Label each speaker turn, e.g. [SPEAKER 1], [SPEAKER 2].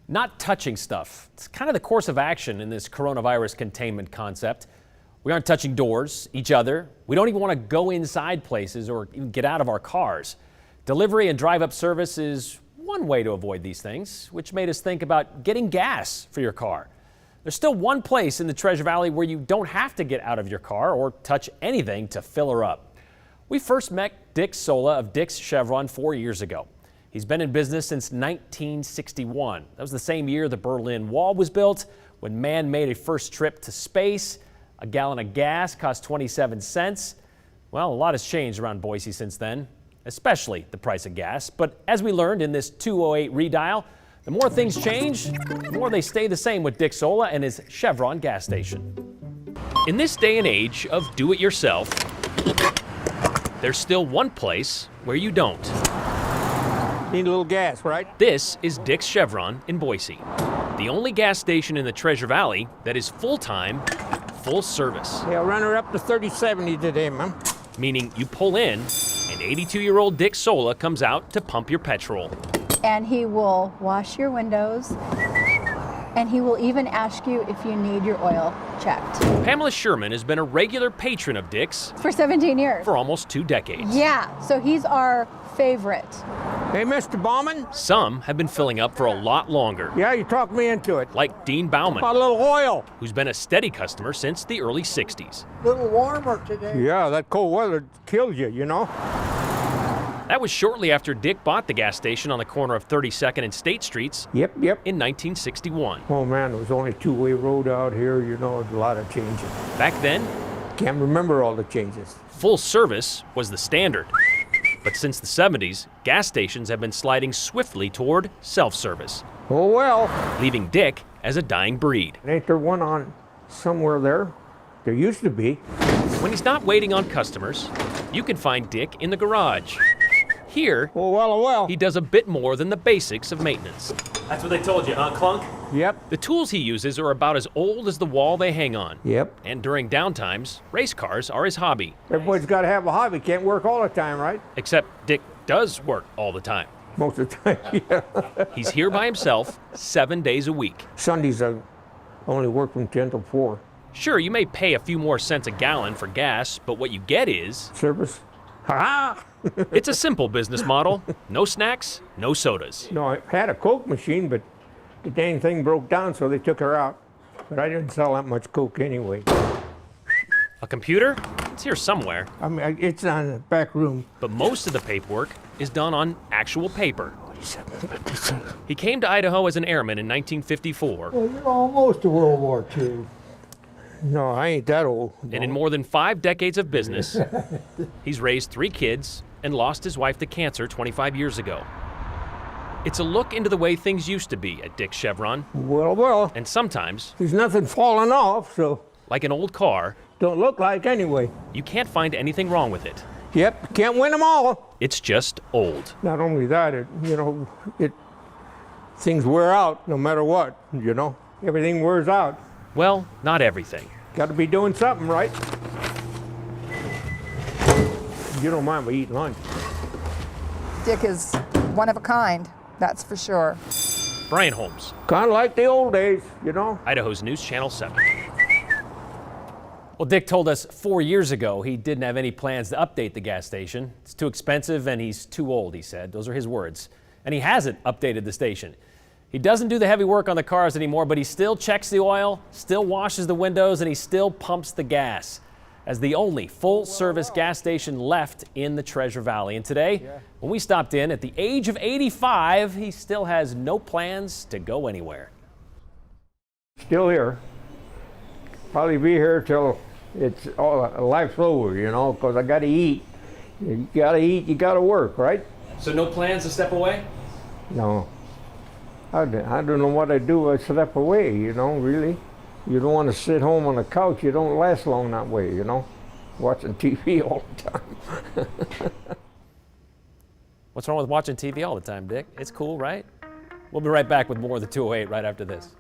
[SPEAKER 1] Not touching stuff. It's kind of the course of action in this coronavirus containment concept. We aren't touching doors, each other. We don't even want to go inside places or even get out of our cars. Delivery and drive-up service is one way to avoid these things, which made us think about getting gas for your car. There's still one place in the Treasure Valley where you don't have to get out of your car or touch anything to fill her up. We first met Dick Sola of Dick's Chevron 4 years ago. He's been in business since 1961. That was the same year the Berlin Wall was built, when man made a first trip to space. A gallon of gas cost 27 cents. Well, a lot has changed around Boise since then, especially the price of gas. But as we learned in this 208 Redial, the more things change, the more they stay the same with Dick Sola and his Chevron gas station. In this day and age of do-it-yourself, there's still one place where you don't.
[SPEAKER 2] Need a little gas, right?
[SPEAKER 1] This is Dick's Chevron in Boise, the only gas station in the Treasure Valley that is full-time, full service.
[SPEAKER 2] Yeah, I'll run her up to 3070 today, man.
[SPEAKER 1] Meaning you pull in, and 82-year-old Dick Sola comes out to pump your petrol.
[SPEAKER 3] And he will wash your windows, and he will even ask you if you need your oil checked.
[SPEAKER 1] Pamela Sherman has been a regular patron of Dick's
[SPEAKER 3] For 17 years.
[SPEAKER 1] for almost 2 decades.
[SPEAKER 3] Yeah, so he's our favorite.
[SPEAKER 2] Hey, Mr. Bauman?
[SPEAKER 1] Some have been filling up for a lot longer,
[SPEAKER 2] Yeah, you talked me into it.
[SPEAKER 1] like Dean Bauman,
[SPEAKER 2] About a little oil.
[SPEAKER 1] who's been a steady customer since the early 60s.
[SPEAKER 4] A little warmer today.
[SPEAKER 2] Yeah, that cold weather kills you, you know?
[SPEAKER 1] That was shortly after Dick bought the gas station on the corner of 32nd and State Streets
[SPEAKER 2] Yep.
[SPEAKER 1] in 1961.
[SPEAKER 2] Oh, man, it was only a two-way road out here, you know, a lot of changes.
[SPEAKER 1] Back then,
[SPEAKER 2] Can't remember all the changes.
[SPEAKER 1] full service was the standard. But since the 70s, gas stations have been sliding swiftly toward self-service,
[SPEAKER 2] Oh, well.
[SPEAKER 1] leaving Dick as a dying breed.
[SPEAKER 2] Ain't there one on somewhere there? There used to be.
[SPEAKER 1] When he's not waiting on customers, you can find Dick in the garage. Here,
[SPEAKER 2] Oh, well.
[SPEAKER 1] he does a bit more than the basics of maintenance. That's what they told you, huh, Clunk?
[SPEAKER 2] Yep.
[SPEAKER 1] The tools he uses are about as old as the wall they hang on.
[SPEAKER 2] Yep.
[SPEAKER 1] And during downtimes, race cars are his hobby.
[SPEAKER 2] Everybody's got to have a hobby. Can't work all the time, right?
[SPEAKER 1] Except Dick does work all the time.
[SPEAKER 2] Most of the time, yeah.
[SPEAKER 1] He's here by himself 7 days a week.
[SPEAKER 2] Sundays I only work from 10 till 4.
[SPEAKER 1] Sure, you may pay a few more cents a gallon for gas, but what you get is,
[SPEAKER 2] Service. Ha-ha!
[SPEAKER 1] it's a simple business model. No snacks, no sodas.
[SPEAKER 2] No, I had a Coke machine, but the dang thing broke down, so they took her out. But I didn't sell that much Coke anyway.
[SPEAKER 1] A computer? It's here somewhere,
[SPEAKER 2] I mean, it's on the back room.
[SPEAKER 1] but most of the paperwork is done on actual paper. He came to Idaho as an airman in 1954,
[SPEAKER 4] Well, you're almost to World War II.
[SPEAKER 2] No, I ain't that old.
[SPEAKER 1] and in more than 5 decades of business, he's raised 3 kids and lost his wife to cancer 25 years ago. It's a look into the way things used to be at Dick's Chevron,
[SPEAKER 2] Well,
[SPEAKER 1] and sometimes,
[SPEAKER 2] there's nothing falling off, so
[SPEAKER 1] like an old car,
[SPEAKER 2] don't look like anyway.
[SPEAKER 1] you can't find anything wrong with it.
[SPEAKER 2] Yep, can't win them all.
[SPEAKER 1] It's just old.
[SPEAKER 2] Not only that, things wear out no matter what, you know. Everything wears out.
[SPEAKER 1] Well, not everything.
[SPEAKER 2] Got to be doing something, right? You don't mind me eating lunch.
[SPEAKER 5] Dick is one of a kind, that's for sure.
[SPEAKER 1] Brian Holmes,
[SPEAKER 2] Kind of like the old days, you know.
[SPEAKER 1] Idaho's News Channel 7. Well, Dick told us 4 years ago he didn't have any plans to update the gas station. It's too expensive and he's too old, he said. Those are his words. And he hasn't updated the station. He doesn't do the heavy work on the cars anymore, but he still checks the oil, still washes the windows, and he still pumps the gas. As the only full-service gas station left in the Treasure Valley. And today, when we stopped in at the age of 85, he still has no plans to go anywhere.
[SPEAKER 2] Still here. Probably be here till it's all life's over, you know, because I got to eat. You got to eat, you got to work, right?
[SPEAKER 1] So no plans to step away?
[SPEAKER 2] No. I don't know what I'd do. I'd step away, you know, really. You don't want to sit home on the couch. You don't last long that way, you know, watching TV all the time.
[SPEAKER 1] What's wrong with watching TV all the time, Dick? It's cool, right? We'll be right back with more of the 208 right after this.